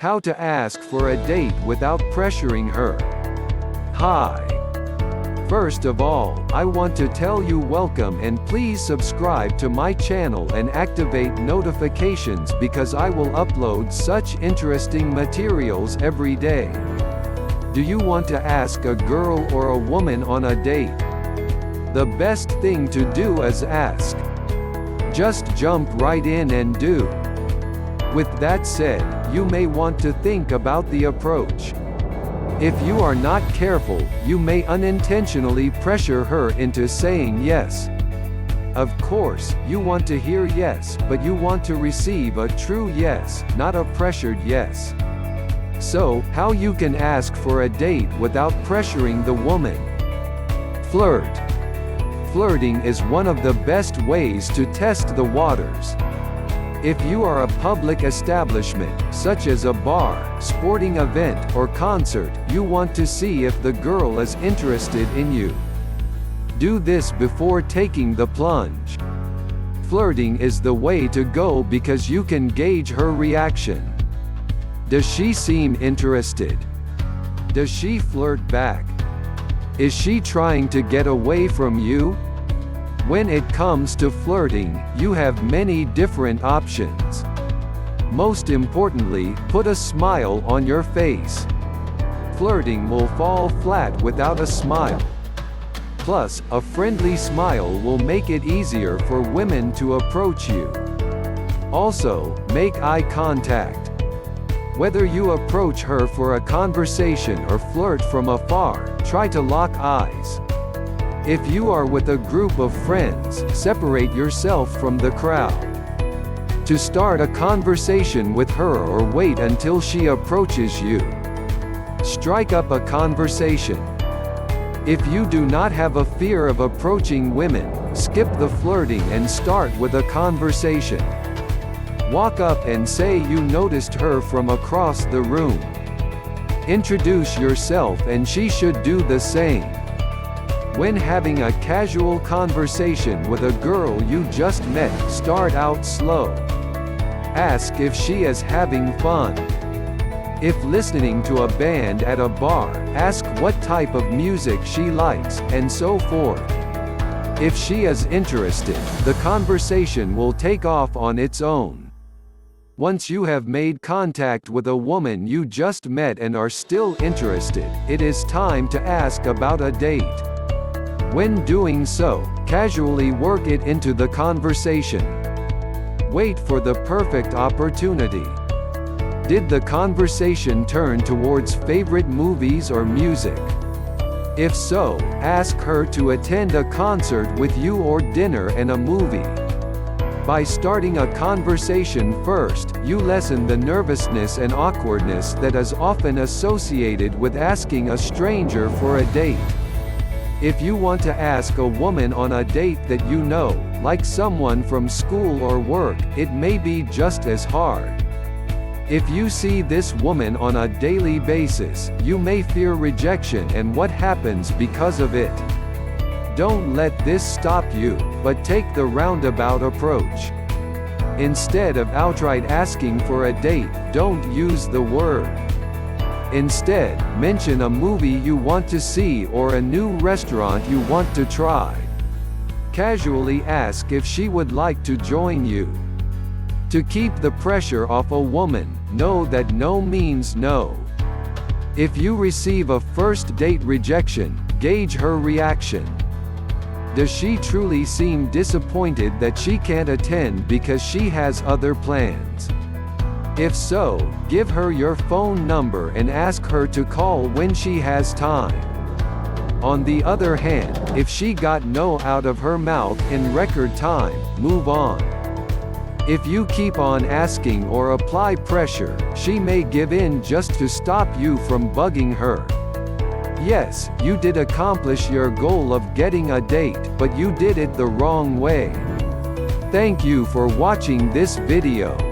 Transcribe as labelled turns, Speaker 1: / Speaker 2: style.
Speaker 1: How to ask for a date without pressuring her. Hi. First of all, I want to tell you welcome and please subscribe to my channel and activate notifications because I will upload such interesting materials every day. Do you want to ask a girl or a woman on a date? The best thing to do is ask. Just jump right in and do. With that said, you may want to think about the approach. If you are not careful, you may unintentionally pressure her into saying yes. Of course, you want to hear yes, but you want to receive a true yes, not a pressured yes. So, how you can ask for a date without pressuring the woman? Flirt. Flirting is one of the best ways to test the waters. If you are a public establishment, such as a bar, sporting event, or concert, you want to see if the girl is interested in you. Do this before taking the plunge. Flirting is the way to go because you can gauge her reaction. Does she seem interested? Does she flirt back? Is she trying to get away from you? When it comes to flirting, you have many different options. Most importantly, put a smile on your face. Flirting will fall flat without a smile. Plus, a friendly smile will make it easier for women to approach you. Also, make eye contact. Whether you approach her for a conversation or flirt from afar, try to lock eyes. If you are with a group of friends, separate yourself from the crowd. To start a conversation with her or wait until she approaches you. Strike up a conversation. If you do not have a fear of approaching women, skip the flirting and start with a conversation. Walk up and say you noticed her from across the room. Introduce yourself and she should do the same. When having a casual conversation with a girl you just met, start out slow. Ask if she is having fun. If listening to a band at a bar, ask what type of music she likes, and so forth. If she is interested, the conversation will take off on its own. Once you have made contact with a woman you just met and are still interested, it is time to ask about a date. When doing so, casually work it into the conversation. Wait for the perfect opportunity. Did the conversation turn towards favorite movies or music? If so, ask her to attend a concert with you or dinner and a movie. By starting a conversation first, you lessen the nervousness and awkwardness that is often associated with asking a stranger for a date. If you want to ask a woman on a date that you know, like someone from school or work, it may be just as hard. If you see this woman on a daily basis, you may fear rejection and what happens because of it. Don't let this stop you, but take the roundabout approach. Instead of outright asking for a date, don't use the word. Instead, mention a movie you want to see or a new restaurant you want to try. Casually ask if she would like to join you. To keep the pressure off a woman, know that no means no. If you receive a first date rejection, gauge her reaction. Does she truly seem disappointed that she can't attend because she has other plans? If so, give her your phone number and ask her to call when she has time. On the other hand, if she got no out of her mouth in record time, move on. If you keep on asking or apply pressure, she may give in just to stop you from bugging her. Yes, you did accomplish your goal of getting a date, but you did it the wrong way. Thank you for watching this video.